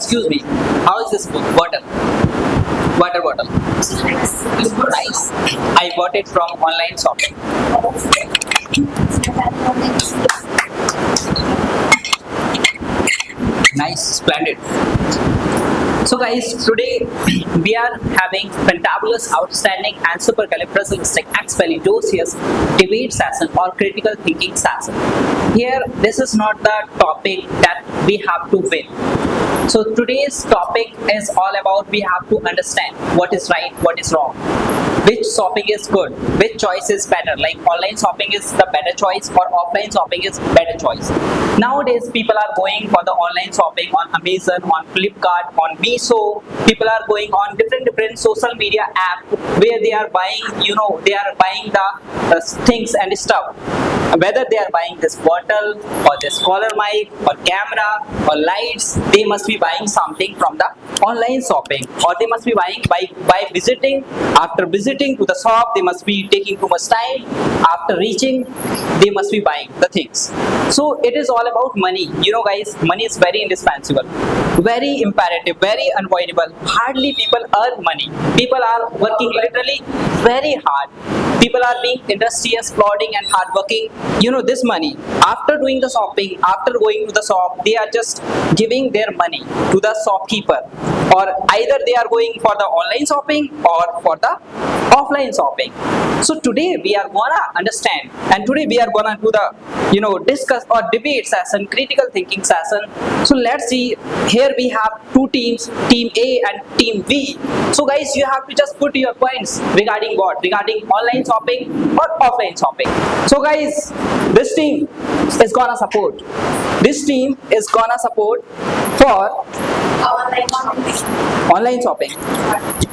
Excuse me. How is this bottle? Water bottle. Nice. I bought it from online shopping. Nice, splendid. So guys, today we are having fantabulous, outstanding and supercalifragilisticexpialidocious debate session or critical thinking session. Here, this is not the topic that we have to win. So today's topic is all about we have to understand what is right, what is wrong, which shopping is good, which choice is better, like online shopping is the better choice or offline shopping is better choice. Nowadays people are going for the online shopping on Amazon, on Flipkart, on Meesho. People are going on different social media app where they are buying, they are buying the things and stuff. Whether they are buying this bottle or this collar mic or camera or lights, they must be buying something from the online shopping, or they must be buying by visiting. After visiting to the shop, they must be taking too much time. After reaching, they must be buying the things. So it is all about money. Guys, money is very indispensable, very imperative, very unavoidable. Hardly people earn money. People are working literally very hard. People are being industrious, plodding and hardworking. This money, after doing the shopping, after going to the shop, they are just giving their money to the shopkeeper, or either they are going for the online shopping or for the offline shopping. So today we are gonna understand, and today we are gonna do the discuss or debate session, critical thinking session. So let's see, here we have two teams, team A and team B. So guys, you have to just put your points regarding what? Regarding online shopping or offline shopping. So guys, this team is gonna support. This team is gonna support for online shopping.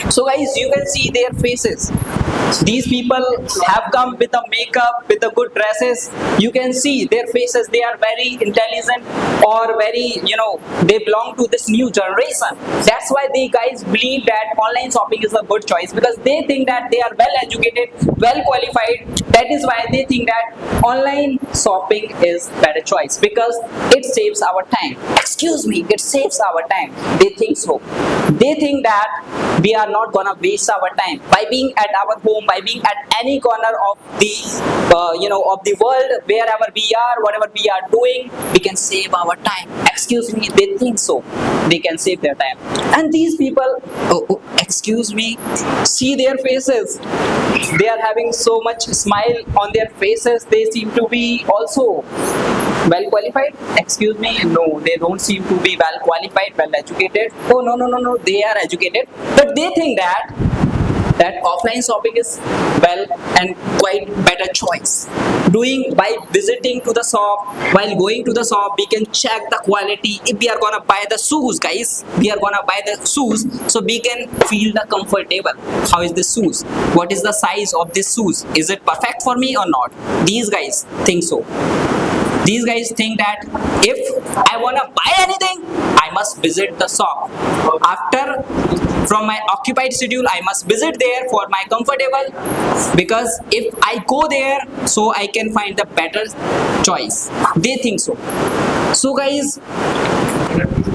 So guys, you can see their faces. These people have come with a makeup, with the good dresses. You can see their faces. They are very intelligent, or very, they belong to this new generation. That's why they guys believe that online shopping is a good choice, because they think that they are well educated, well qualified. That is why they think that online shopping is better choice, because it saves our time. Excuse me, it saves our time. They think so. They think that we are not gonna waste our time by being at our home, by being at any corner of the of the world, wherever we are, whatever we are doing, we can save our time. Excuse me, they think so. They can save their time. And these people, excuse me, see their faces. They are having so much smile on their faces. They seem to be also well qualified. Excuse me, no, they don't seem to be well qualified, well educated. Oh no, they are educated, but they think that offline shopping is well and quite better choice. Doing by visiting to the shop, while going to the shop, we can check the quality. If we are gonna buy the shoes, guys, we are gonna buy the shoes, so we can feel the comfortable. How is this shoes? What is the size of this shoes? Is it perfect for me or not? These guys think so. These guys think that if I wanna buy anything, I must visit the shop. From my occupied schedule, I must visit there for my comfortable, because if I go there, so I can find the better choice. They think so. So guys,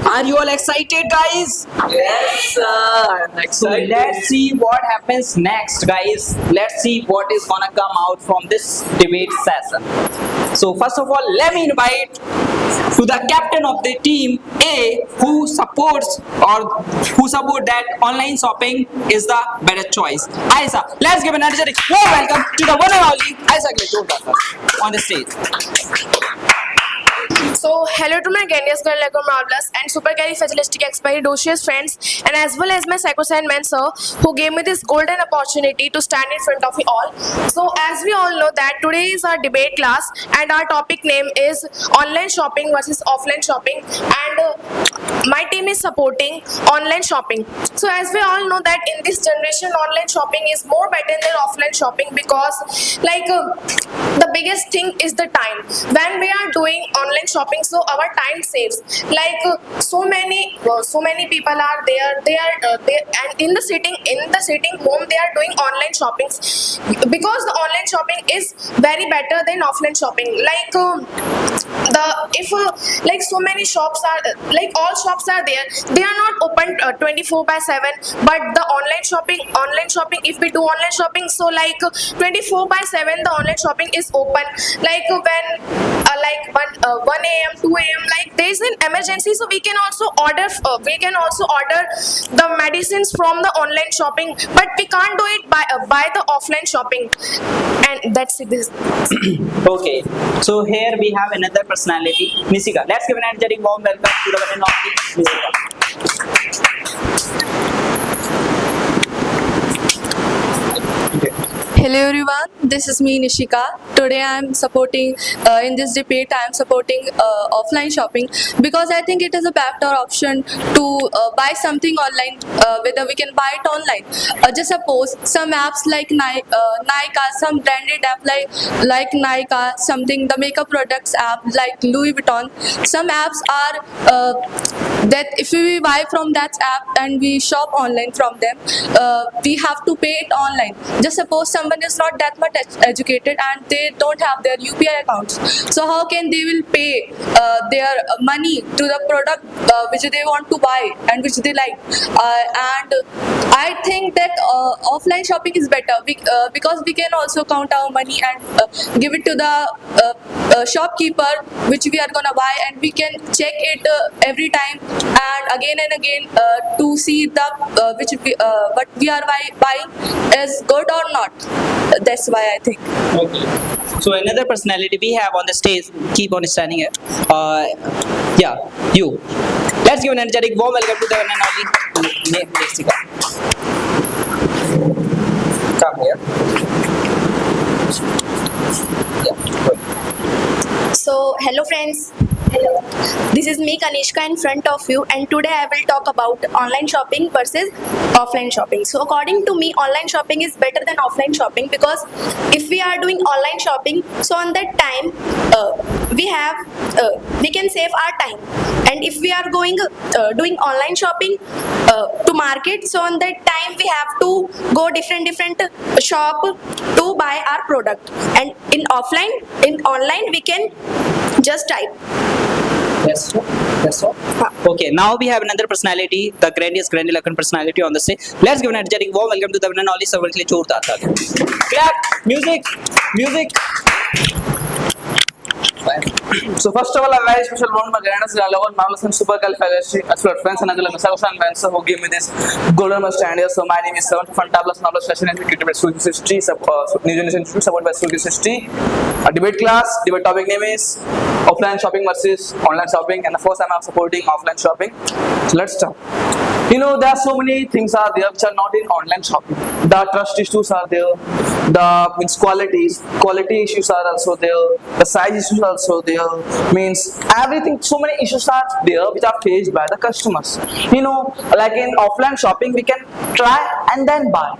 are you all excited, guys? Yes, sir. I'm excited. So let's see what happens next, guys. Let's see what is gonna come out from this debate session. So first of all, let me invite to the captain of the team A, who supports that online shopping is the better choice. Aisa, let's give an energetic warm welcome to the one and only Aisa Glitch on the stage. So, hello to my Genius Girl Lego Marvelous and Supercalifragilisticexpialidocious friends, and as well as my Psychoscience man sir, who gave me this golden opportunity to stand in front of you all. So, as we all know that today is our debate class, and our topic name is online shopping versus offline shopping, and my team is supporting online shopping. So, as we all know that in this generation, online shopping is more better than offline shopping, because the biggest thing is the time. When we are doing online shopping, so our time saves. So many people are there. They are and in the sitting home, they are doing online shopping, because the online shopping is very better than offline shopping. the if like so many shops are like all shops are there, they are not open 24/7. But the online shopping, if we do online shopping, so like 24/7 the online shopping is open. Like when like 1 a.m. 2 a.m. like there is an emergency, so we can also order the medicines from the online shopping, but we can't do it by the offline shopping. And that's it. Okay, so here we have another personality, Nisika. Let's give an energetic warm welcome to the one and only Nisika. Hello everyone, this is me Nishika. Today I am supporting in this debate I am supporting offline shopping because I think it is a better option to buy something online, whether we can buy it online. Just suppose some apps like Nykaa, some branded app like Nykaa, something the makeup products app like Louis Vuitton. Some apps are that if we buy from that app and we shop online from them, we have to pay it online. Just suppose someone is not that much educated and they don't have their UPI accounts, so how can they will pay their money to the product which they want to buy and which they like? And I think that offline shopping is better because we can also count our money and give it to the shopkeeper which we are gonna buy, and we can check it every time and again to see the what we are buying is good or not. That's why I think. Okay. So another personality we have on the stage, keep on standing here. Yeah, you. Let's give an energetic warm welcome to the one and only Nisika. Come here. Yeah. Good. So, hello friends. Hello. This is me Kanishka in front of you, and today I will talk about online shopping versus offline shopping. So according to me, online shopping is better than offline shopping because if we are doing online shopping, so on that time we can save our time, and if we are going doing online shopping to market, so on that time we have to go different shop to buy our product, and in online we can just type. That's all. That's all. Okay, now we have another personality, the grandiloquent personality on the stage. Let's give an energetic warm welcome to the one and only Savarkli Chorda. Clap! Music! Music! So first of all, a very special round of Grandas Galawan, Marvelous and Supercalifragilistic friends and Angela Masausan Vance who gave me this golden mustard. So my name is Seven Fantabulous Knowledge Session and Executive at Sugi History, New Generation Institute supported by Sugi History. A debate class, debate topic name is offline shopping versus online shopping, and the first time I'm supporting offline shopping. So let's start. You know, there are so many things are there which are not in online shopping. The trust issues are there, the quality issues are also there, the size issues are also there, means everything, so many issues are there which are faced by the customers. You know, like in offline shopping we can try and then buy.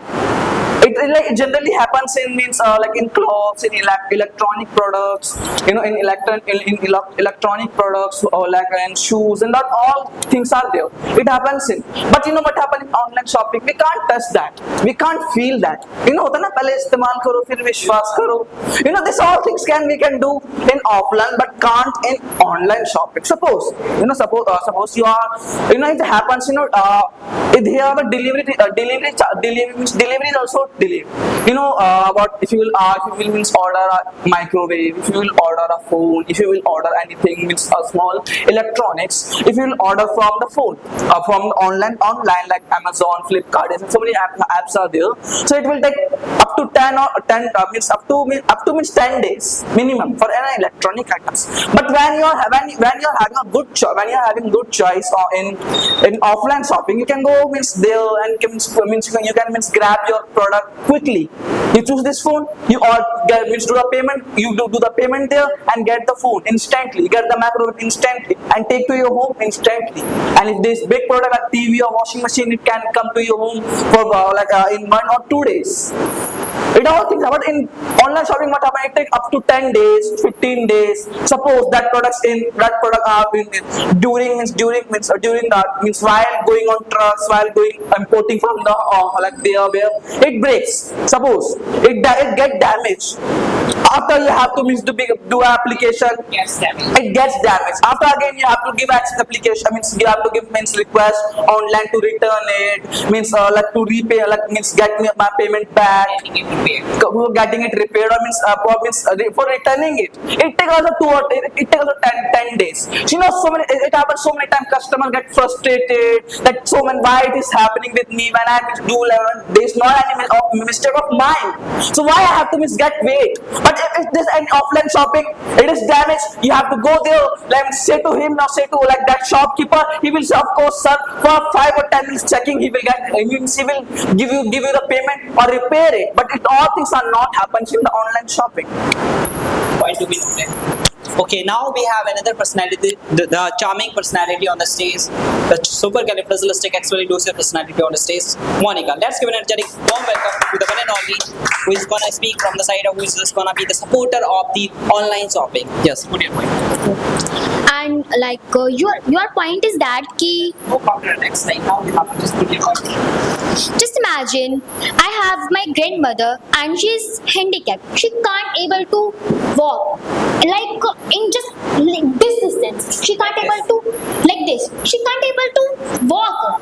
It generally happens in like in clothes, in electronic products, you know, in electronic products, or like in shoes, and not all things are there. It happens in, but you know what happens in online shopping? We can't touch that, we can't feel that. You know, होता ना पहले इस्तेमाल करो फिर विश्वास करो. You know, this all things we can do in offline, but can't in online shopping. Suppose you are, you know, it happens. You know, if they have a delivery is also delay. You know, about if you will means order a microwave, if you will order a phone, if you will order anything means a small electronics, if you will order from the phone, from online like Amazon, Flipkart, and so many apps are there. So it will take up to 10 days minimum for any electronic items. But when you are having good choice in offline shopping, you can go there and you can grab your product quickly. You choose this phone, you do the payment, you do the payment there and get the phone instantly, get the microwave instantly and take to your home instantly. And if this big product like TV or washing machine, it can come to your home for in 1 or 2 days. It all things, but in online shopping what happens, it takes up to 10 days, 15 days. Suppose that product while going on trucks, while going importing from the where it breaks. Suppose it get damaged. After you have to means do application, Yes, damage. it gets damaged. After again you have to give access application, means you have to give means request online to return it, means like to repay, like means get me my payment back, Getting it repaired. getting it repaired, or for returning it. It takes also it takes also 10 days. You know, so many it happens so many times. Customer get frustrated that so many why it is happening with me when I do 11 days, not any mistake of mine. So why I have to get wait? But if this any offline shopping, it is damaged. You have to go there, like say to him, now say to like that shopkeeper. He will say, of course, sir, for 5 or 10 minutes checking, he will give you the payment or repair it. But all things are not happens in the online shopping. Point to be noted. Okay, now we have another personality, the charming personality on the stage, the supercalifragilisticexpialidocious personality on the stage, Monica. Let's give an energetic warm welcome to the one and only who is gonna speak from the side of who is just gonna be the supporter of the online shopping. Yes, put your point. And like your point is that ki No counter attacks. Like now you have to just put your point. just imagine I have my grandmother and she's handicapped. She can't able to walk like in just like this distance. She can't able to like this. She can't able to walk.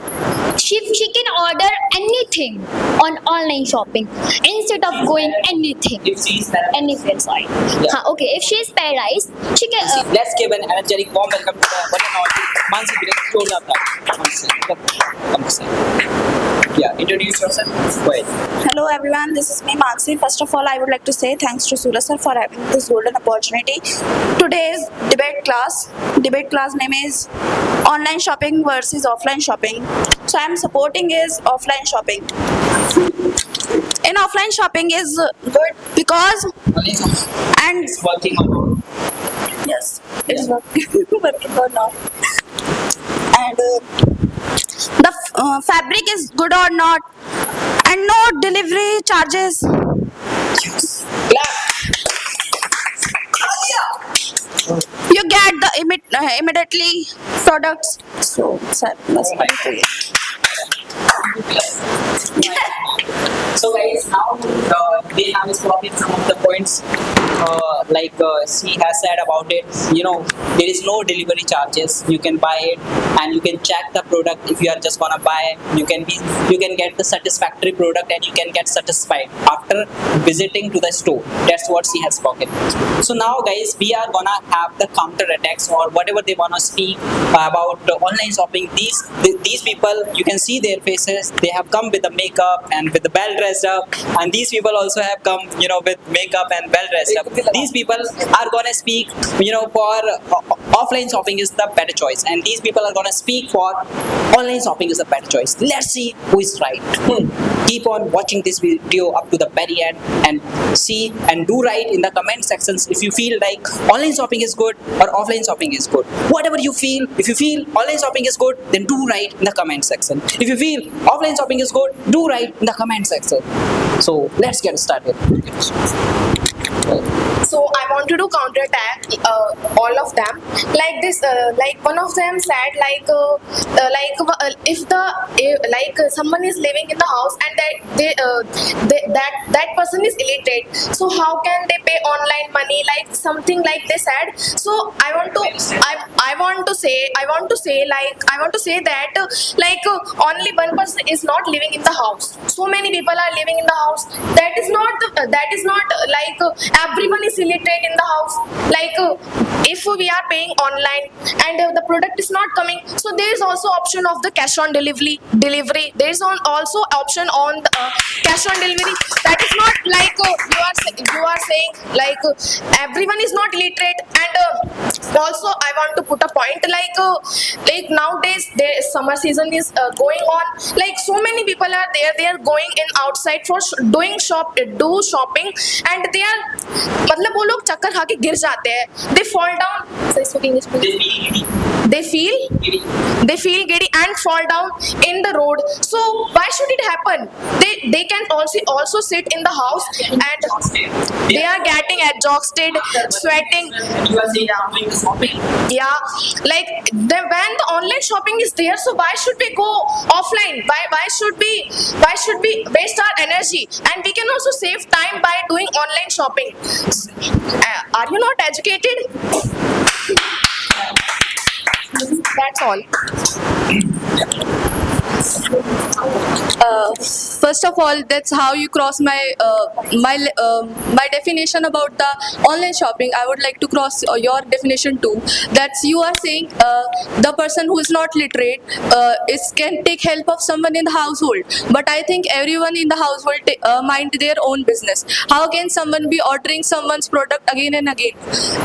She can order anything on online shopping instead of going anything If she is there, anywhere. Sorry. Yeah. Okay, if she is paralyzed, she can. let's give an energetic warm welcome to the one and only Mansi Birek. Come to say. Yeah, introduce yourself. Go ahead. Hello everyone, this is me Mansi. First of all, I would like to say thanks to Suraj sir for having this golden opportunity. Today's debate class name is online shopping versus offline shopping. So I am supporting is offline shopping. In offline shopping is good because and It's working on. yes, it's working or not. And the fabric is good or not, and no delivery charges. Clap. You get the immediately products. So, sir, must Oh my be So guys, now they have spoken some of the points she has said about it. You know, there is no delivery charges. You can buy it and you can check the product. If you are just gonna buy, you can get the satisfactory product and you can get satisfied after visiting to the store. That's what she has spoken. So now guys, we are gonna have the counter attacks or whatever they wanna speak about online shopping. These people, you can see their faces. They have come with the makeup and with the well dressed up, and these people also have come, you know, with makeup and well dressed up. These people are gonna speak, you know, for offline shopping is the better choice, and these people are gonna speak for online shopping is the better choice. Let's see who is right. Keep on watching this video up to the very end and see and do write in the comment sections if you feel like online shopping is good or offline shopping is good. Whatever you feel, if you feel online shopping is good, then do write in the comment section. If you feel offline shopping is good, do write in the comment section. So let's get started. So I wanted to counterattack all of them. Like this, like one of them said, if someone is living in the house and that person is illiterate, so how can they pay online money? Like something like they said. So I want to say that only one person is not living in the house. So many people are living in the house. That is not everyone is illiterate in the house. If we are paying online and the product is not coming, so there is also option of the cash on delivery. There is also option on the, cash on delivery. That is not you are saying everyone is not illiterate. And also I want to put a point nowadays summer season is going on. So many people are there. They are going in outside for do shopping, and they are वो लोग चक्कर खा के गिर जाते हैं. They fall down. They feel they feel giddy and fall down in the road. So why should it happen? They can also sit in the house and they are getting exhausted, sweating. You are saying I'm doing the shopping. Yeah, like when the online shopping is there, so why should we go offline? Why should we waste our energy? And we can also save time by doing online shopping. Are you not educated? That's all. First of all, that's how you cross my definition about the online shopping. I would like to cross your definition too. That's you are saying the person who is not literate can take help of someone in the household. But I think everyone in the household mind their own business. How can someone be ordering someone's product again and again?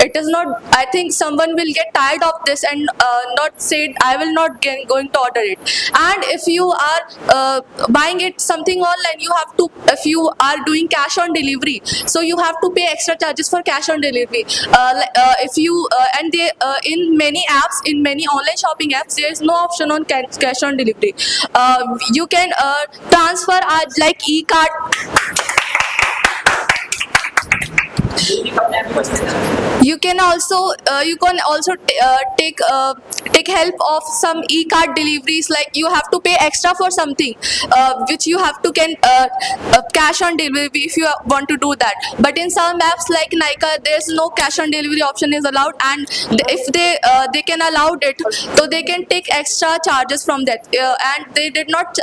It is not. I think someone will get tired of this and not say I will not going to order it. And if you are buying it something online, you have to, if you are doing cash on delivery, so you have to pay extra charges for cash on delivery. If you and they in many apps, in many online shopping apps, there is no option on cash on delivery. You can transfer like e-card. You can also take help of some e-card deliveries, like you have to pay extra for something which you have to cash on delivery if you want to do that. But in some apps like Nykaa, there's no cash on delivery option is allowed, and if they can allow it, so they can take extra charges from that, and they did not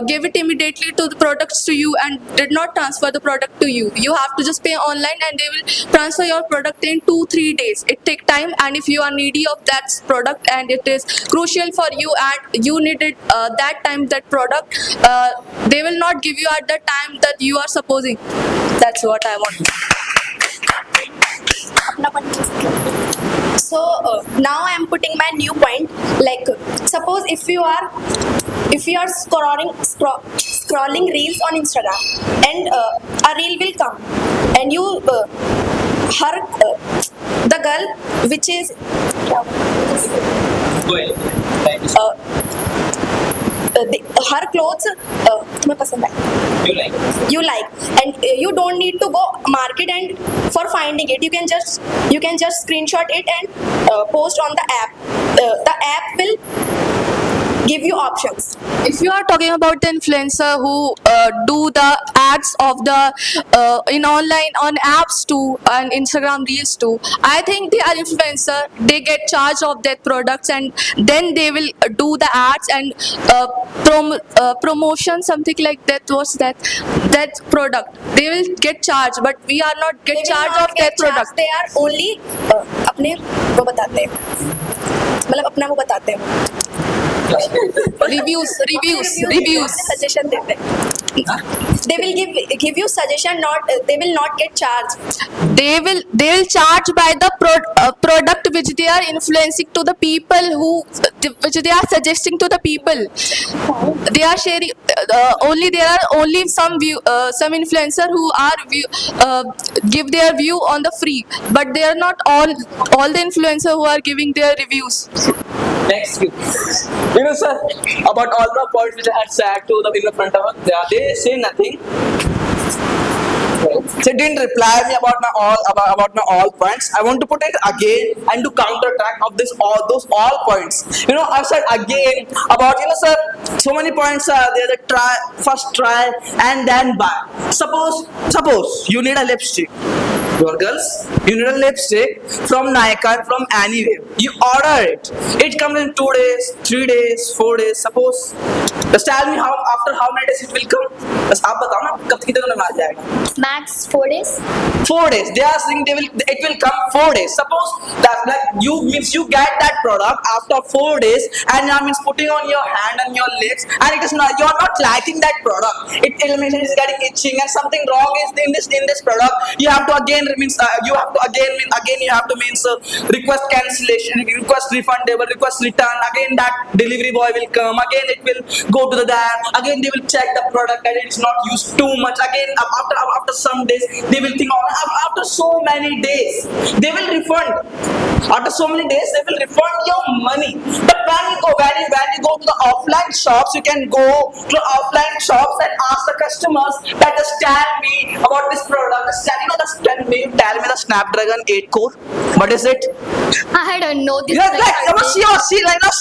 give it immediately to the products to you and did not transfer the product to you. You have to just pay online and they will transfer your product in 2-3 days. It take time, and if you are needy of that product and it is crucial for you and you needed that time that product, they will not give you at the time that you are supposing. That's what I want. So now I am putting my new point. Like suppose if you are scrolling reels on Instagram, and a reel will come, and you the girl which is Go ahead. her clothes तुम्हें पसंद है, You like. you like, and you don't need to go market and for finding it, you can just screenshot it and post on the app. The app will give you options. If you are talking about the influencer who do the ads of the in online on apps too and Instagram reels too, I think they are influencer. They get charge of their products and then they will do the ads and promotion, something like that. What's that product? They will get charged, but we are not get charge of that product. They are only अपने वो बताते हैं, मतलब अपना वो बताते हैं, reviews. Suggestion देते हैं. They will give you suggestion, not they will not get charged. They will charge by the product which they are influencing to the people which they are suggesting to the people. They are sharing there are only some influencer who are give their view on the free, but they are not all the influencer who are giving their reviews. Next, you. You know, sir, about all the points which I had said to the in the front of us, they say nothing. They didn't reply me about my all points. I want to put it again and to counterattack of those all points. You know, I've said again about, you know, sir, so many points are there. The first try and then buy. Suppose you need a lipstick. Your girls, you need a lipstick from Nykaa, from anywhere. You order it. It comes in 2 days, 3 days, 4 days. Suppose. Just tell me after how many days it will come. बस आप बताओ ना कब कितने दिन में आ जाएगा. Max 4 days. 4 days. They are saying it will come 4 days. Suppose that like you get that product after 4 days, and means putting on your hand and your lips, and it is not, you are not liking that product. It is getting itching and something wrong is in this product. You have to again request cancellation, request refundable, request return. Again that delivery boy will come. Again it will go to the dam. Again they will check the product and it's not used too much. Again after some days they will think, after so many days they will refund. After so many days, they will refund your money. But when you go to the offline shops, you can go to offline shops and ask the customers that just tell me about this product. Just tell me the Snapdragon 8 core. What is it? I don't know this. Yeah,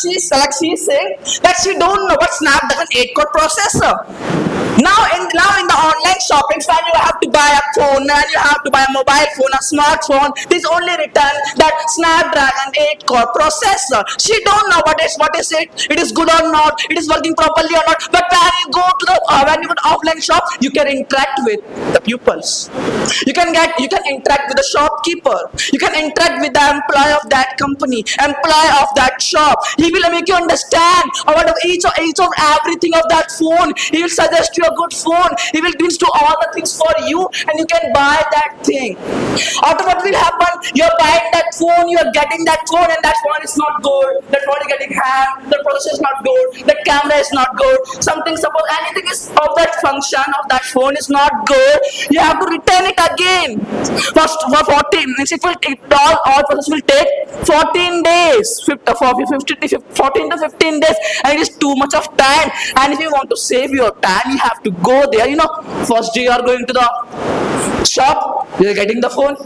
she's saying that she don't know what Snapdragon 8 core processor. Now in the online shopping, when you have to buy a phone, and you have to buy a mobile phone, a smartphone, it is only written that Snapdragon 8 core processor. She don't know what is it. It is good or not. It is working properly or not. But when you go to the offline shop, you can interact with the pupils. You can interact with the shopkeeper. You can interact with the employee of that company, employee of that shop. He will make you understand about each of everything of that phone. He will suggest you a good phone. He will do all the things for you, and you can buy that thing. After what will happen? You're buying that phone, you're getting that phone, and that phone is not good. That phone is getting hanged. The processor is not good. The camera is not good. Suppose anything is of that function of that phone is not good. You have to return it again. For 14, all process will take 14 days, 14 to 15 days, and it is too much of time. And if you want to save your time, you have to go there. First day you are going to the shop, you are getting the phone,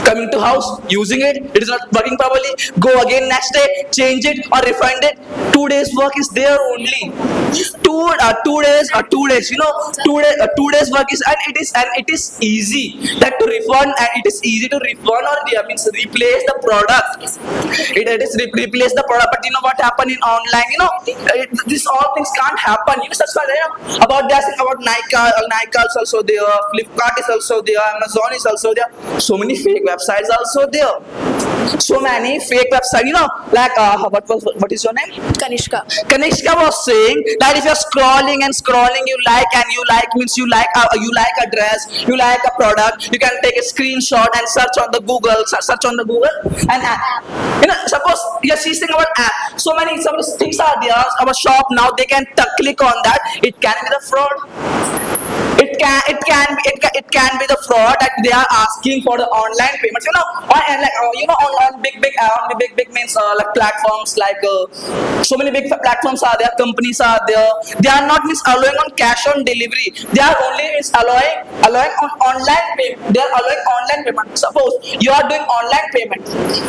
coming to house, using it is not working properly, go again next day, change it or refund it. 2 days work is there only. 2 days, 2 days. 2 days work is, and it is easy that to refund, and it is easy to refund or replace the product. It is replace the product. But what happened in online? This all things can't happen. That's why about Nike is also there, Flipkart is also there, Amazon is also there. So many fake websites also there. So many fake websites. Like what is your name? Kanishka. Kanishka was saying that if you're scrolling, you like means you like a dress, you like a product, you can take a screenshot and search on the Google, and suppose she's saying about app. So many things are there. Our shop now they can click on that. It can be the fraud. It can be the fraud that they are asking for the online payments. On big means like platforms like so many big platforms are there, companies are there. They are not allowing on cash on delivery. They are only allowing on online payment. They are allowing online payment. Suppose you are doing online payment.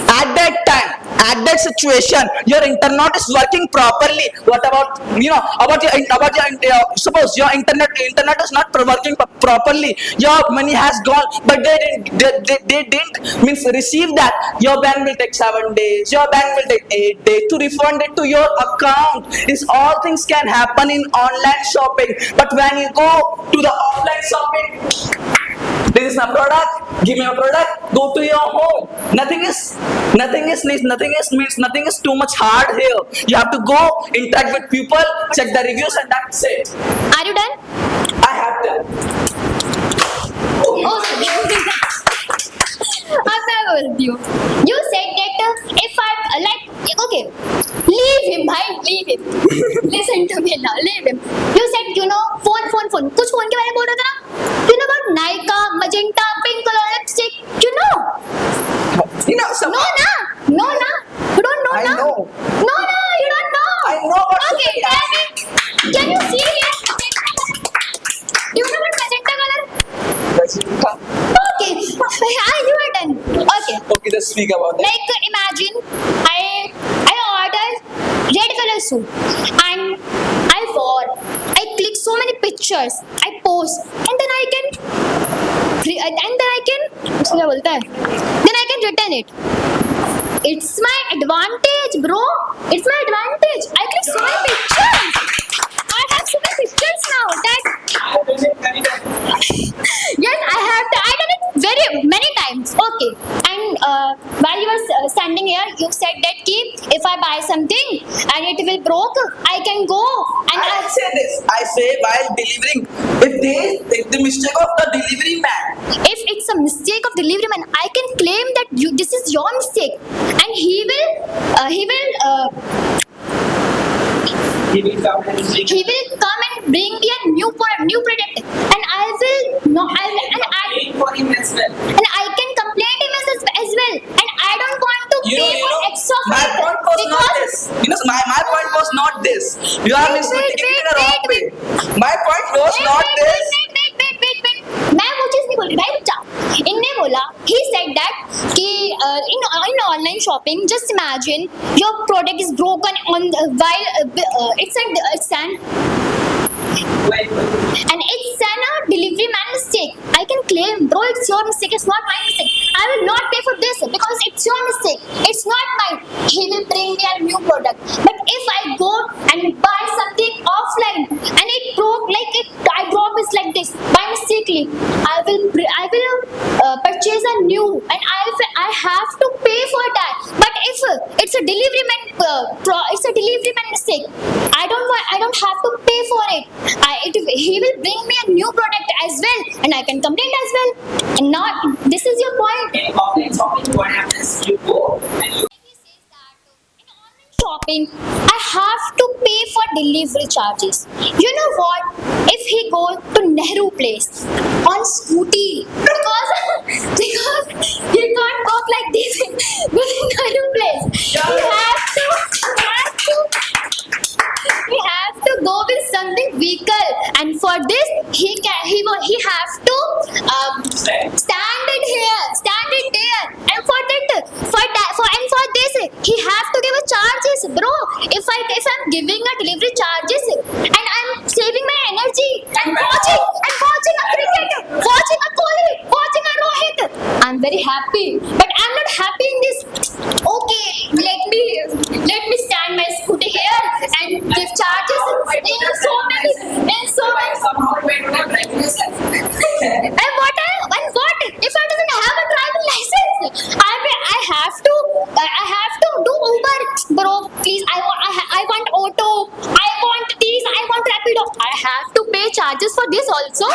At that situation, your internet is working properly. What about suppose your internet is not working properly, your money has gone, but they didn't receive that. Your bank will take 7 days, your bank will take 8 days to refund it to your account. This all things can happen in online shopping, but when you go to the offline shopping, this is my product, give me a product, go to your home. Nothing is too much hard here. You have to go interact with people, check the reviews, and that's it. Are you done? I have done. Oh, I'm not with you. You said that if I okay, leave him, bhai, leave him. Listen to me now, leave him. You said phone. कुछ phone के बारे में बोल रहा था ना? About Nykaa, Magenta, pink color lipstick. No, na. You don't know, I na? know. No, you don't know. I know what. Okay, tell me. Can you see here? Do you know what magenta color? Okay, you are done. Okay, Just speak about it. like imagine I ordered red color suit and I wore. I click so many pictures. I post and then I can return it. It's my advantage, bro. It's my advantage. I click so many pictures. I have so many pictures now that yes, I done it very many times. Okay, and while you were standing here, you said that if I buy something and it will broke, I can go and I say this. I say while delivering, if the mistake of the delivery man, if it's a mistake of delivery man, I can claim that this is your mistake, and he will come and bring me a new product, and I can complain him as well, and I don't want to pay for extra my freight point was not this. You know, my point was not this. You are Wait, taking it the wait, wrong way. My point was wait, not wait, this. wait. मैं वो चीज नहीं बोल रही भाई, रुक जा। इनने बोला, he said that कि in online shopping, just imagine your product is broken on while it's an delivery man mistake. I can claim, bro, it's your mistake, it's not my mistake. I will not pay for this because it's your mistake, it's not mine. He will bring me a new product. But if I go and buy something offline and it broke, like I drop this like this by mistakenly, I will purchase a new, and I have to pay for that. But if it's a delivery man mistake, I don't have to pay for it. He will bring me a new product as well, and I can complain as well. And not, this is your point. In offline shopping, what happens? You go and you He says that in online shopping, I have to pay for delivery charges. You know what? If he goes to Nehru Place on scooty, because he can't walk like this within Nehru Place, he has to go with something vehicle, and for this he has to stand it there, and for this he has to give a charges, bro. If I'm giving a delivery charges and I'm saving my energy and watching a cricket, watching a Kohli, watching a Rohit, I'm very happy. But I'm not happy in this. Okay, let me stand my scooty here and give charges in so many. And what if I doesn't have a driving license? I have to do Uber, bro. Please, I want auto. I want this. I want Rapido. I have to pay charges for this also.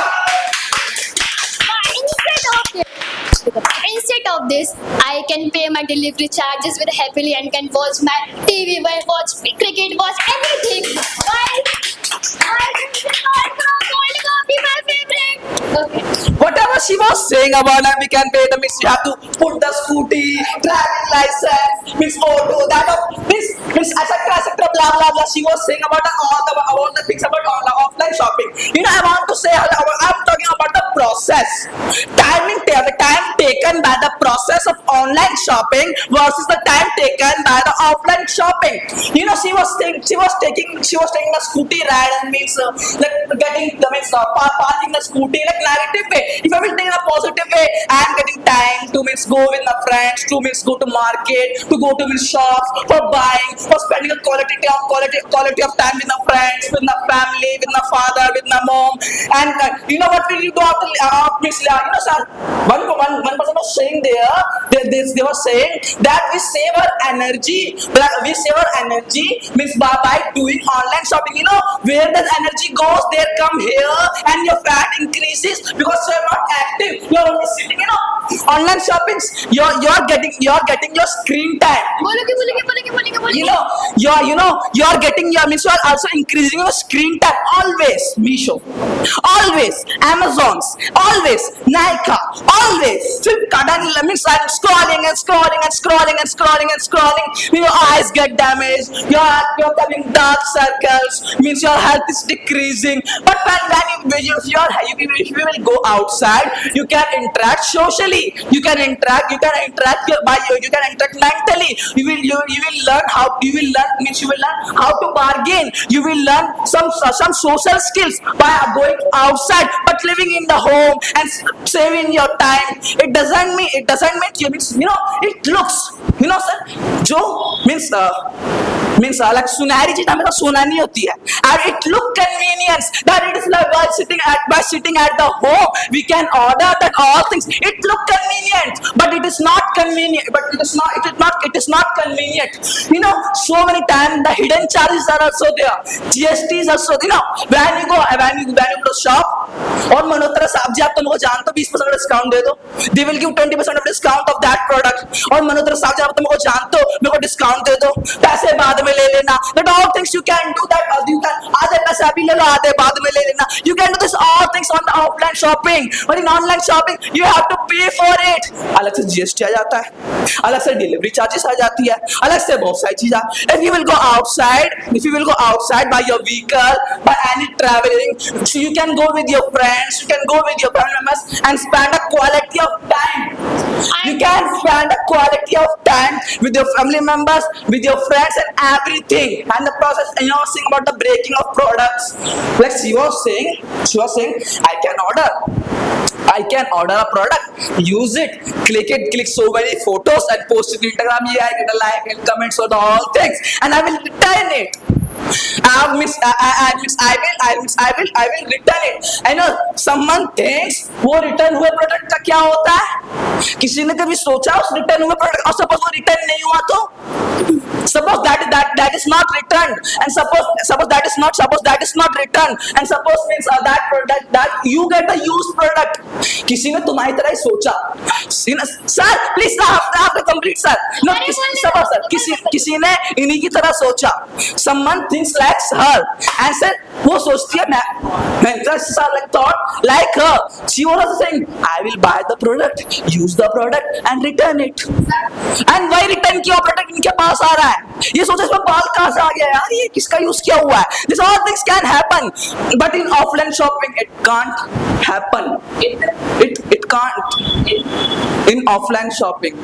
Instead of this, I can pay my delivery charges with happily and can watch my TV, watch cricket, watch everything. Why? Be my favorite. Okay. Whatever she was saying about that we can pay the means you have to put the scooty, driving license, means auto, that means etc blah blah blah. She was saying about all the things about offline shopping. You know, I want to say I'm talking about the process, the time taken by the process of online shopping versus the time taken by the offline shopping. You know, she was taking the scooty ride and means like getting the means parking the scooty like negative way. If I will take in a positive way, I am getting time to means go with my friends, to means go to market, to go to means shops for buying, for spending a quality of time with my friends, with my family, with my father, with my mom. And you know what will you do after means you know, sir, one person was saying they were saying that we save our energy. Means by doing online shopping. You know, where that energy goes, there come here, and your fat increases because you are not active. You are only sitting. You know, online shoppings, you're getting your screen time. You know, you're getting your means you are also increasing your screen time. Always Meesho, always Amazons, always Nykaa, always Flipkart. And means I'm scrolling. Your eyes get damaged. You're having dark circles. Means your health is decreasing. But if you will go outside, you can interact socially. You can interact mentally. You will learn how to bargain. You will learn some social skills by going outside. But living in the home and saving your time, it doesn't mean you means, you know, it looks, you know, sir, जो means like सुनहरी चीज हमें तो सोना नहीं होती है, and it look convenience that it is like by sitting at the home we can order that all things. It look convenient, but it is not convenient. It is not convenient. You know, so many times the hidden charges are also there. GST is also, you know, when you go to shop और मनोतरा साहब जी आप तुमको जानते हो 20% discount दे दो, they will give 20% of discount of that product. और मनोतरा साहब जी आप तुमको जानते हो मेरे को डिस्काउंट दे दो, पैसे बाद में ले लेना. That all things you can do that, you can आधे पैसे से अभी ले लो, आधे बाद में ले लेना. You can do this all things on the offline shopping, but in online shopping you have to pay for it. अलग से GST आ जाता है, अलग से डिलीवरी चार्जेस आ जाती है, अलग से बहुत सारी चीजें. If you will go outside by your vehicle, by any traveling, so you can go with your friends, you can go with your family members and spend a quality of time. You can spend a quality of time with your family members, with your friends and everything. And the process, you know, saying about the breaking of products. Like she was saying, I can order a product, use it, click so many photos and post it on Instagram. Yeah, I get a like and comments on all things, and I will return it. I will return it. I know someone thinks वो return हुए product का क्या होता है? किसी ने कभी सोचा उस return हुए product और suppose वो return नहीं हुआ तो? Suppose that is not returned, and suppose that is not returned, and suppose means that product that you get a used product. किसी ने तुम्हारी तरह ही सोचा. Sir, please आप complete sir. No, suppose sir किसी ने इन्हीं की तरह सोचा. Someone thinks like her, and said वो सोचती है मैं thought like her. She was also saying I will buy the product, use the product and return it. And why return किया product इनके पास आ रहा है? ये सोचे इसमें बाल कहाँ से आ गया यार, ये किसका यूज किया हुआ है? This all things can happen, but in offline shopping it can't happen. It can't. In offline shopping,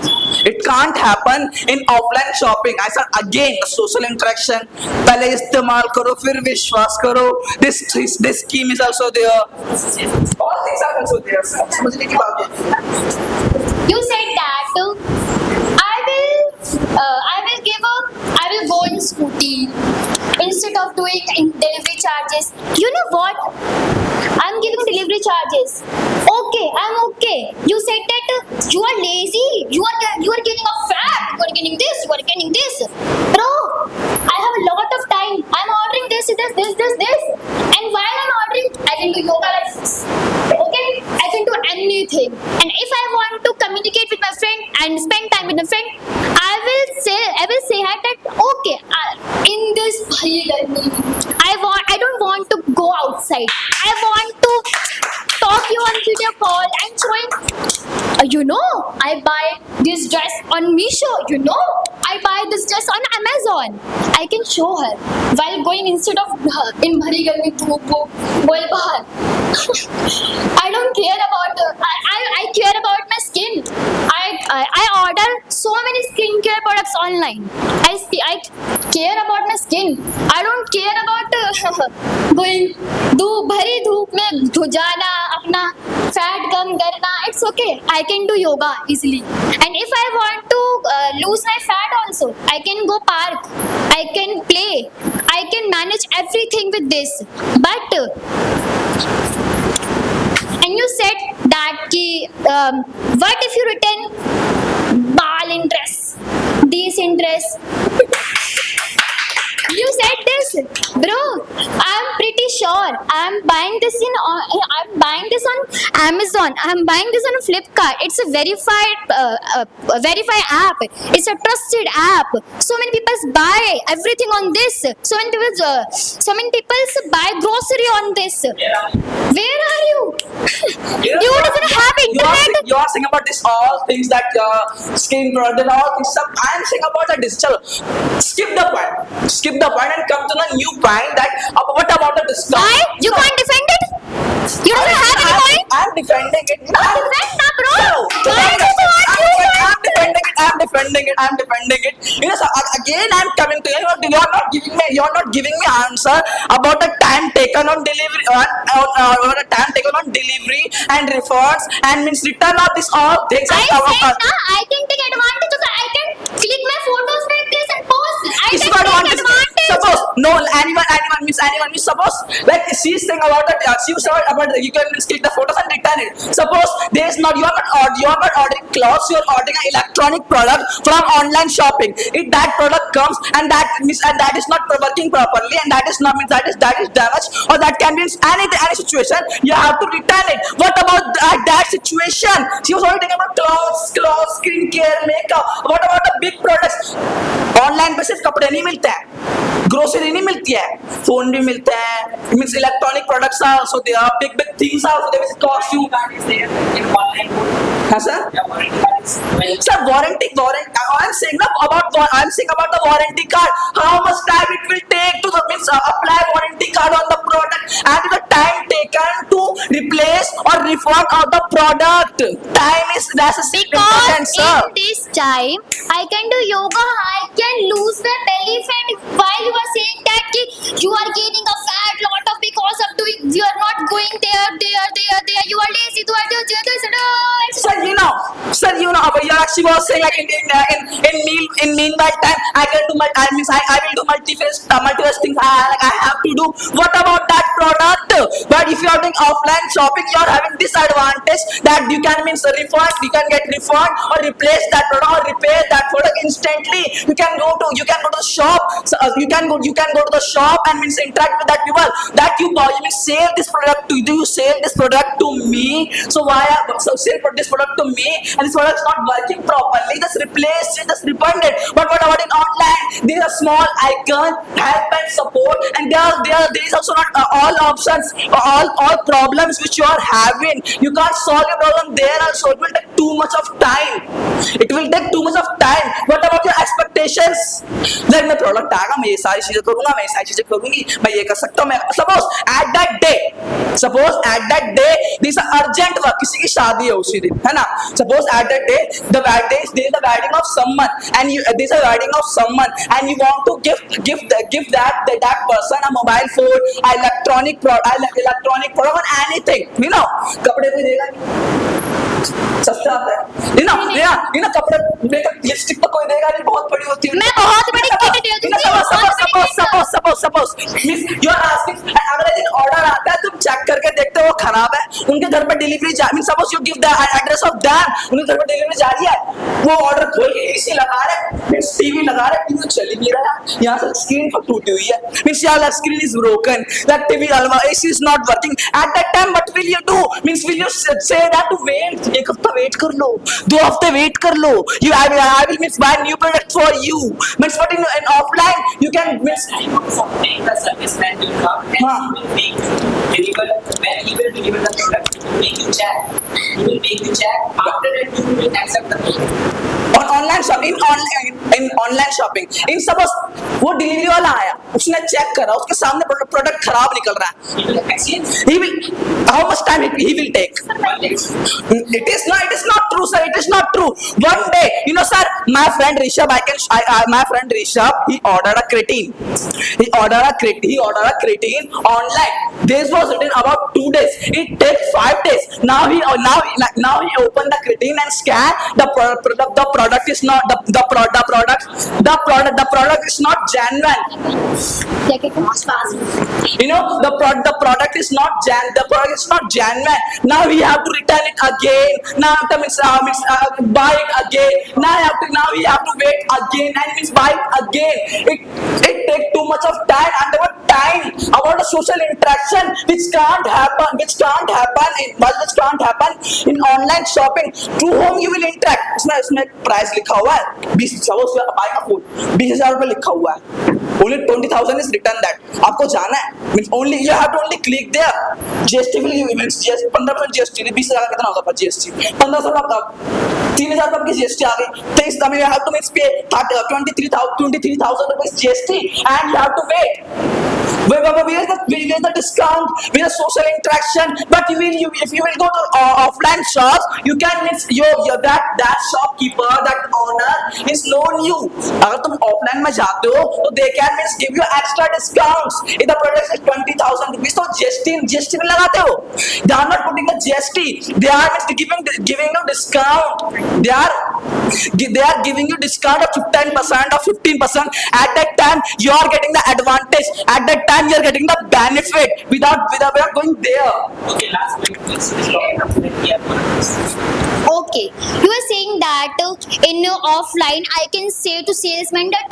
it can't happen in offline shopping. I said again, the social interaction. पहले इस्तेमाल करो, फिर विश्वास करो. This scheme is also there. All things are also there. समझने की बात है. You said that I will go in scooty instead of doing in delivery charges. You know what? I'm giving delivery charges. Okay, I'm okay. You said that you are lazy. You are getting a fat. You are getting this. You are getting this. Bro, I have a lot of time. I'm ordering this. And while I'm ordering, I can do yoga like this. Okay? I can do anything. And if I want to communicate with my friend and spend time with my friend, I will say her that okay, in this I don't want to go outside. I want to talk you on video call and showing. I buy this dress on Meesho. I buy this dress on Amazon. I can show her while going instead of in bhari garmi dhoop boil bahar. I don't care about I care about my skin. I order so many skincare products online. I care about my skin. I don't care about going भरी धूप में जाना, अपना fat कम करना. It's okay. I can do yoga easily. And if I want to lose my fat also, I can go park. I can play. I can manage everything with this. But and you said that what if you return ball in dress, this in dress? You said this, bro. I'm pretty sure I'm buying this on Amazon. I'm buying this on Flipkart. It's a verified app. It's a trusted app. So many people buy everything on this. So many people buy grocery on this. Where are you? You doesn't have internet. You are saying about this all things that skin product and all things. I am saying about the digital. Skip the point and come to the new point that what about the discount? Why? You can't defend it? You don't have any point? I'm defending it. Defend na, bro. I'm defending it. So again I'm coming to you. You're not giving me answer about the time taken on delivery or the time taken on delivery and refunds and means return of this all things. I can take advantage of it. I can click my photos like this and post. I can take advantage. Suppose no anyone means suppose like she's saying about that she was saying about you can click the photos and return it. Suppose there is not you are not ordering clothes, you are ordering an electronic product from online shopping. If that product product comes and that is not working properly, and that is not means that is damaged, or that can be any situation, you have to return it. What about that situation? She was only talking about clothes, skincare, makeup. What about the big products? Online पे सिर्फ कपड़े नहीं मिलते हैं, grocery नहीं मिलती है, phone भी मिलते हैं, means electronic products are also there, big things are also there which cost you. हाँ sir, sir, warranty. I'm saying about the warranty card. How much time it will take to apply warranty card on the product, and the time taken to replace or refund of the product. Time is necessary. Because sir. in this time, I can do yoga, I can lose the belly fat. While you are saying that you are gaining a fat lot of because of doing, you are not going there. You are lazy. Sir, she was saying like in meanwhile time I can do I will do multi-phase things. I have to do. What about that product? But if you are doing offline shopping, you are having disadvantage that you can get refund or replace that product or repair that product instantly. You can go to the shop. So, you can go to the shop and interact with that people that you sell this product to. Do you sell this product to me? So why sell this product to me and this product is not working properly? Just replace it, just refund it. But what about in online? There is a small icon, help and support, and there is also not all options, all problems which you are having. You can't solve your problem there also. It will take too much of time. What about your expectations? Like मैं product आएगा, मैं ये सारी चीजें करूँगा, मैं ये सारी चीजें करूँगी, मैं ये कर सकता हूँ, मैं suppose at that day this is urgent work, किसी की शादी है उसी दिन, है ना? Suppose at that day there is the wedding of someone, and you want to give that person a mobile phone, electronic product or anything, कपड़े कोई देगा नहीं, सस्ता आता है, कपड़े लिपस्टिक तो कोई देगा नहीं, बहुत बड़ी होती है, मैं बहुत बड़ी किट दे दूंगी। suppose you are asking, अगले दिन ऑर्डर आता है, तुम चेक करके देखते हो वो खराब है, उनके घर पर delivery suppose you give the address of them, उनके घर पर डिलीवरी जा रही है, वो ऑर्डर खोल के एसी लगा रहे, टीवी लगा रहे, टीवी चल ही नहीं रहा, यहाँ से स्क्रीन पर टूटी हुई है, means your screen is broken, that TV AC is not working. At that time what will you do? Means will you say that to wait, एक हफ्ता वेट कर लो, 2 हफ्ते वेट कर लो, I will buy new product for you. Means but in offline you can Someday the serviceman will come and he will deliver the product. He will make you check. After that you will accept the payment. on online shopping, in online shopping, in suppose वो delivery वाला आया, उसने check करा, उसके सामने product खराब निकल रहा है, He will exchange. how much time he will take? It is not true, sir. It is not true. One day, sir, my friend Rishabh, he ordered a creatine. He ordered a creatine online. This was written about 2 days. It takes 5 days. Now he opened the creatine and scan the product is not the product is not genuine. The product is not genuine. Now we have to return it again. Now buy it again. Now we have to wait again and buy it again. It takes too much of time, and about the social interaction which can't happen in online shopping. To whom you will interact? इसमें price लिखा हुआ है 20,000 buying a phone, 20,000 रुपए लिखा हुआ है. Only 20,000 is written that. आपको जाना है, means only you have to only click there. GST will give means 15% GST. 20,000 कितना होगा पर GST? 15,000 का 3,000 रुपए की GST आ गई. 23,000 you have to pay 23,000 rupees GST, and you have to wait. Where is the discount? Where is social interaction? But if you will go to offline shops, you can miss that shopkeeper, that owner is known you. अगर तुम offline में जाते हो, तो they can give you extra discounts. If the product is 20,000 rupees, तो GST GST नहीं लगाते हो? They are not putting the GST. They are giving you discount. They are giving you discount of 10% or 15%. At that time you are getting the advantage. At that time you are getting the benefit without going there. Okay, last point, please. Okay, you are saying that in offline I can say to salesman that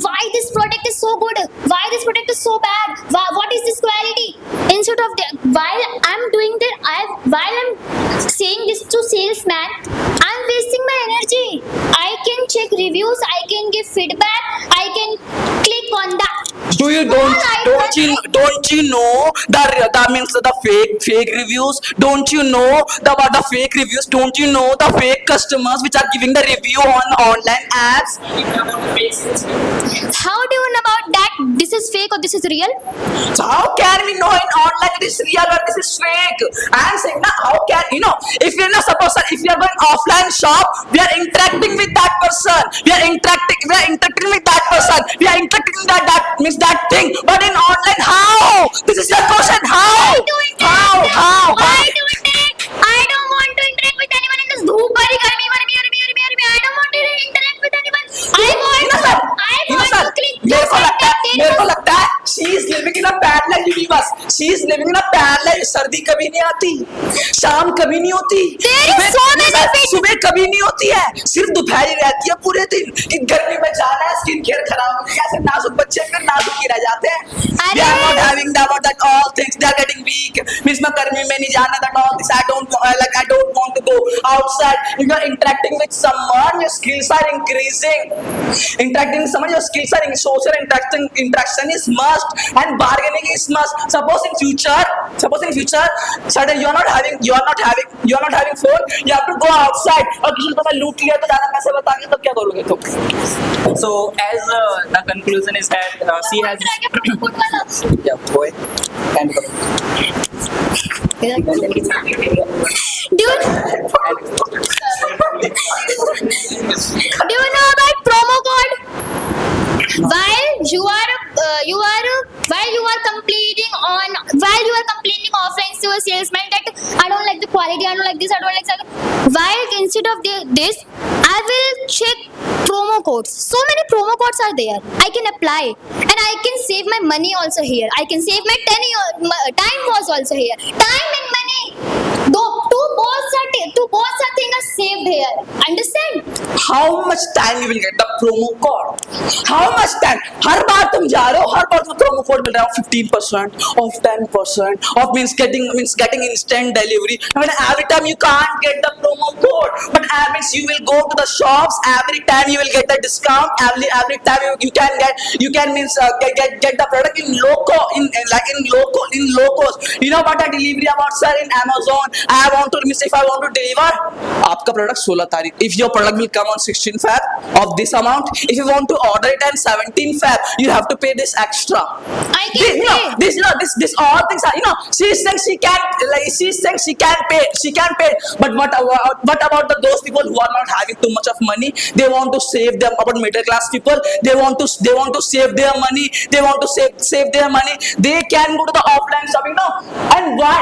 why this product is so good, why this product is so bad, what is this quality, instead of while I'm doing that, while I'm saying this to salesman, I'm wasting my energy. I can check reviews, I can give feedback, I can click on that. Don't you know that means the fake reviews? Don't you know about the fake reviews? Don't you know the fake customers which are giving the review on online apps? How do you know about that this is fake or this is real? So how can we know in online it is real or this is fake? I am saying now, how can if you're not suppose if you are going offline shop, we are interacting with that person. We are interacting with that person. We are interacting with that means that thing. But in online, how? This is your question. How? How? Why do interact? I don't want to interact with anyone in this धूप भरी गर्मी I don't want to interact with anyone. I want to click just मेरे को लगता है she is living in a parallel universe. She is living in a parallel. सर्दी कभी नहीं आती, शाम कभी नहीं होती, सुबह कभी नहीं होती है, सिर्फ दोपहर रहती है पूरे दिन. कि गर्मी में जाना है, स्किन केयर खराब हो गया, ऐसे नाजुक बच्चे फिर नाजुक ही रह जाते हैं. They are not having that all things. They are getting weak. Means मैं गर्मी में नहीं जाना, that all this I don't want to go outside. If you are interacting with someone, your skills are increasing. Interacting with someone, your skills are social interaction is must and bargaining is must. Suppose in future, suddenly you are not having phone. You have to go outside. और किसी को मैं लूट लिया तो ज़्यादा पैसे बताएंगे तब क्या करोगे तुम? So as the conclusion is that she has yeah, go ahead. And Do you know about promo code? While you are complaining offline to a salesman that I don't like the quality, I don't like this, I don't like that. While instead of this, I will check promo codes. So many promo codes are there. I can apply and I can save my money also here. I can save my time was also here. Time and money. Two both are things are saved here. Understand? How much time you will get the promo code? How much time? हर बार तुम जा रहे हो, हर बार तुम्हें promo code मिल रहा है 15% of 10% of means getting instant delivery. I mean, every time you can't get the promo code, but means you will go to the shops. Every time you will get the discount. Every time you can means get the product in low cost. You know what the delivery about, sir, in Amazon? If I want to deliver आपका product 16 तारीख. If your product will come on 16 Feb of this amount, if you want to order it on 17 Feb, you have to pay this extra. I can pay. This all things are, she saying she can pay. But what about those people who are not having too much of money? They want to save them. About middle class people, they want to save their money. They want to save their money. They can go to the offline shopping now. And why?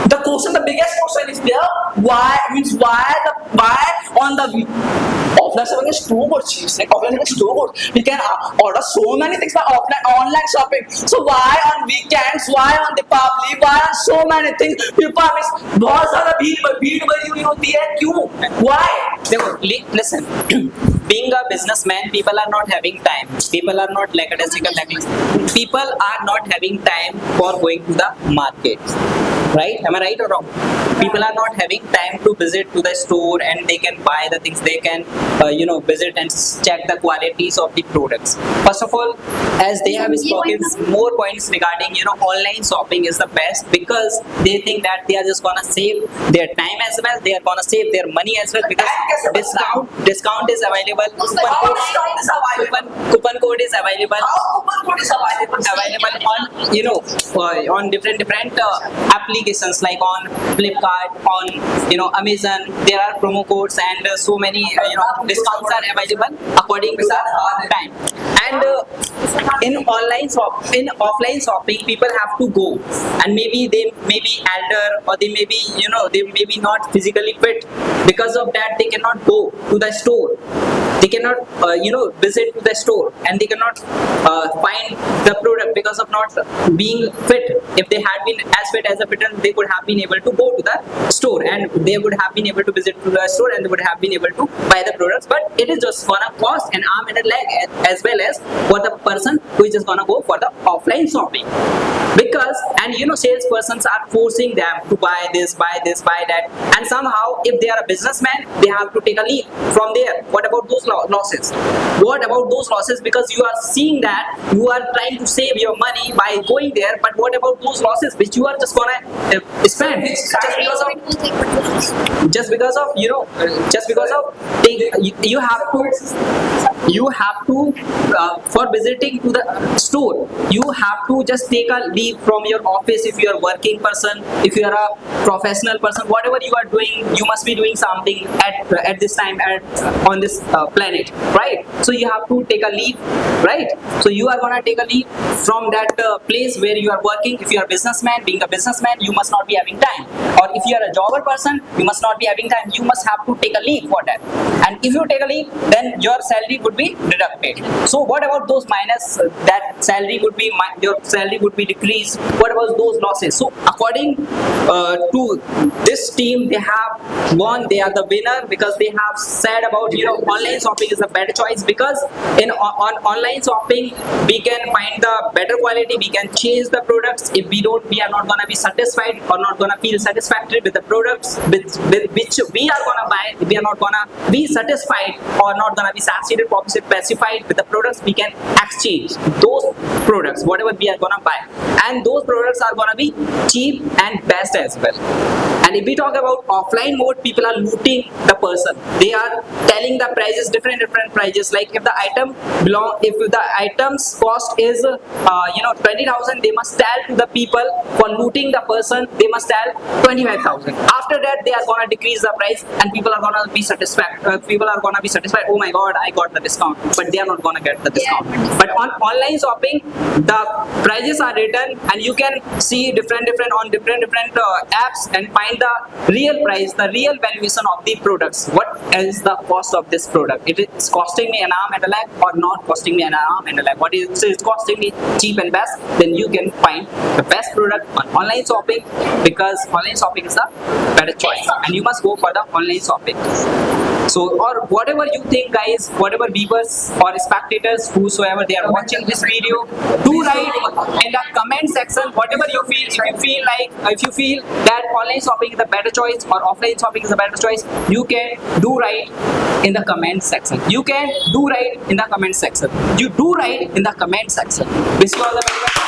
The biggest question is there. Why on the offline shopping is too good. Offline is too good. We can order so many things by online shopping. So why on weekends? Why on Deepavali? Why on so many things? People बहुत ज़्यादा भीड़ भरी हुई होती है. क्यों? Why? Listen. Being a businessman, people are not having time. People are not lackadaisical. People are not having time for going to the market. Right? Am I right or wrong? People are not having time to visit to the store and they can buy the things. They can, visit and check the qualities of the products. First of all, as they have spoken more points regarding, online shopping is the best because they think that they are just gonna save their time as well. They are gonna save their money as well because discount is available available. Coupon code is available. Available on, you know, on different applications like on Flipkart, on, you know, Amazon. There are promo codes and so many, you know, discounts are available according to the time. And in offline shopping, people have to go, and maybe they may be elder, or they may be, you know, they may be not physically fit. Because of that, they cannot go to the store. They cannot, you know, visit to the store, and they cannot find the product because of not being fit. If they had been as fit as a fitter, they would have been able to go to the store, and they would have been able to visit to the store, and they would have been able to buy the products. But it is just gonna cost an arm and a leg, as well as for the person who is just gonna go for the offline shopping. Because, and you know, salespersons are forcing them to buy this, buy that, and somehow if they are a businessman, they have to take a leave from there. What about those losses? What about those losses? Because you are seeing that you are trying to save your money by going there, but what about those losses which you are just gonna spend just because of you know, you have to for visiting to the store, you have to just take a leave from your office. If you are a working person, if you are a professional person, whatever you are doing, you must be doing something at this time on this planet, right? So you have to take a leave, right? So you are gonna take a leave from that place where you are working. If you are a businessman, being a businessman, you must not be having time. Or if you are a jobber person, you must not be having time. You must have to take a leave for that. And if you take a leave, then your salary would be deducted. So what about those minus? That salary would be, your salary would be decreased. What about those losses? So according to this team, they have won. They are the winner because they have said about, you know, online shopping is a better choice, because in on online shopping we can find the better quality, we can change the products. If we are not gonna be satisfied or not gonna feel satisfactory with the products with which we are gonna buy. If we are not gonna be satisfied or not gonna be satisfied or specified with the products, we can exchange those products, whatever we are gonna buy, and those products are gonna be cheap and best as well. And if we talk about offline mode, people are looting the person. They are telling the prices, different prices. Like if the item's cost is you know, 20,000, they must tell to the people for looting the person, they must tell 25,000. After that, they are gonna decrease the price, and people are gonna be satisfied. Oh my God, I got the discount, but they are not gonna get the discount. But on online shopping, the prices are written, and you can see different apps and find the real price, the real valuation of the products. What is the cost of this product? It is costing me an arm and a leg, or not costing me an arm and a leg? What is it costing me cheap and best? Then you can find the best product on online shopping, because online shopping is the better choice, and you must go for the online shopping. So, or whatever you think, guys, whatever viewers or spectators, whosoever they are watching this video, do write in the comment section whatever you feel. If you feel that online shopping is the better choice or offline shopping is the better choice, you can do write in the comment section. You do write in the comment section. Wish you all the very best.